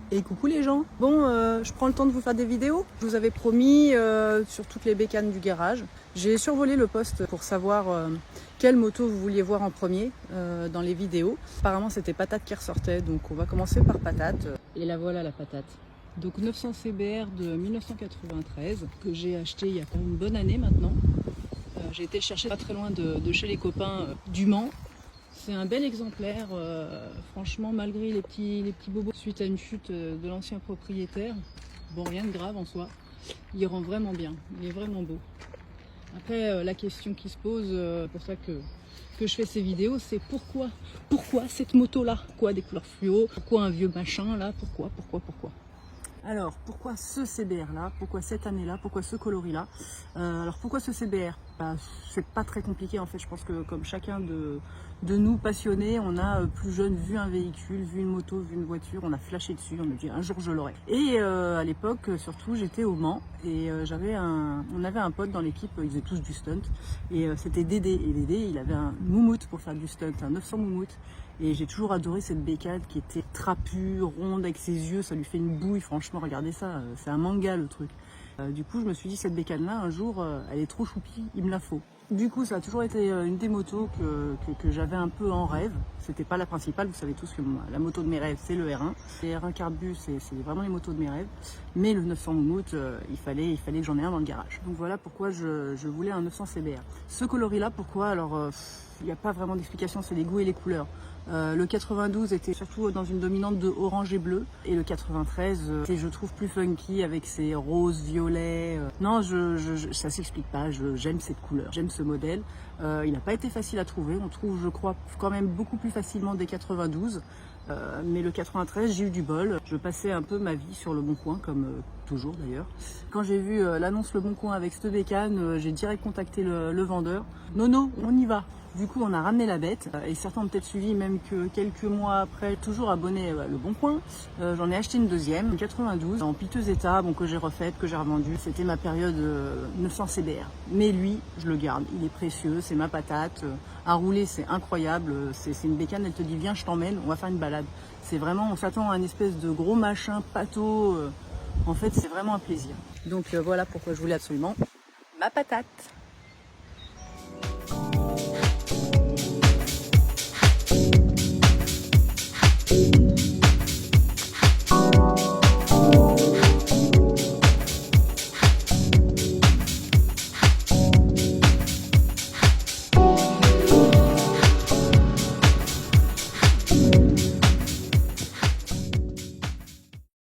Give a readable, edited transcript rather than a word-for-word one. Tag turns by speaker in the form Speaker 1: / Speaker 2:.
Speaker 1: Et coucou les gens. Bon, je prends le temps de vous faire des vidéos. Je vous avais promis sur toutes les bécanes du garage. J'ai survolé le poste pour savoir quelle moto vous vouliez voir en premier dans les vidéos. Apparemment c'était Patate qui ressortait, donc on va commencer par Patate. Et la voilà la Patate. Donc 900 CBR de 1993 que j'ai acheté il y a quand même une bonne année maintenant. J'ai été le chercher pas très loin de chez les copains du Mans. C'est un bel exemplaire, franchement, malgré les petits bobos suite à une chute de l'ancien propriétaire. Bon, rien de grave en soi. Il rend vraiment bien, il est vraiment beau. Après, la question qui se pose, pour ça que je fais ces vidéos, c'est pourquoi cette moto-là? Pourquoi des couleurs fluo? Pourquoi un vieux machin là? Pourquoi? Alors, pourquoi ce CBR là? Pourquoi cette année là? Pourquoi ce coloris là? Alors, pourquoi ce CBR? C'est pas très compliqué en fait. Je pense que comme chacun de nous passionnés, on a plus jeune vu un véhicule, vu une moto, vu une voiture, on a flashé dessus, on a dit un jour je l'aurai. Et à l'époque, surtout, j'étais au Mans et on avait un pote dans l'équipe, ils faisaient tous du stunt et c'était Dédé. Et Dédé, il avait un moumoute pour faire du stunt, un 900 moumoute. Et j'ai toujours adoré cette bécane qui était trapue, ronde, avec ses yeux, ça lui fait une bouille, franchement, regardez ça, c'est un manga le truc. Du coup, je me suis dit, cette bécane-là, un jour, elle est trop choupie, il me la faut. Du coup, ça a toujours été une des motos que j'avais un peu en rêve. C'était pas la principale, vous savez tous que la moto de mes rêves, c'est le R1. Les R1 Carbu, c'est vraiment les motos de mes rêves. Mais le 900 Moumoute, il fallait que j'en ai un dans le garage. Donc voilà pourquoi je voulais un 900 CBR. Ce coloris-là, pourquoi? Alors, il n'y a pas vraiment d'explication, c'est les goûts et les couleurs. Le 92 était surtout dans une dominante de orange et bleu. Et le 93, je trouve plus funky avec ses roses, violets. Non, ça s'explique pas, j'aime cette couleur, j'aime ce modèle. Il n'a pas été facile à trouver, on trouve je crois quand même beaucoup plus facilement des 92. Mais le 93, j'ai eu du bol. Je passais un peu ma vie sur le Bon Coin, comme toujours d'ailleurs. Quand j'ai vu l'annonce Le Bon Coin avec cette bécane, j'ai direct contacté le vendeur. Nono, on y va. Du coup, on a ramené la bête et certains ont peut-être suivi même que quelques mois après, toujours abonné Le Bon Coin. J'en ai acheté une deuxième, une 92, en piteux état, bon, que j'ai refaite, que j'ai revendue. C'était ma période 900 CBR. Mais lui, je le garde, il est précieux, c'est ma patate. À rouler, c'est incroyable. C'est une bécane, elle te dit viens, je t'emmène, on va faire une balade. C'est vraiment, on s'attend à un espèce de gros machin pâteau. En fait, c'est vraiment un plaisir. Donc voilà pourquoi je voulais absolument ma patate.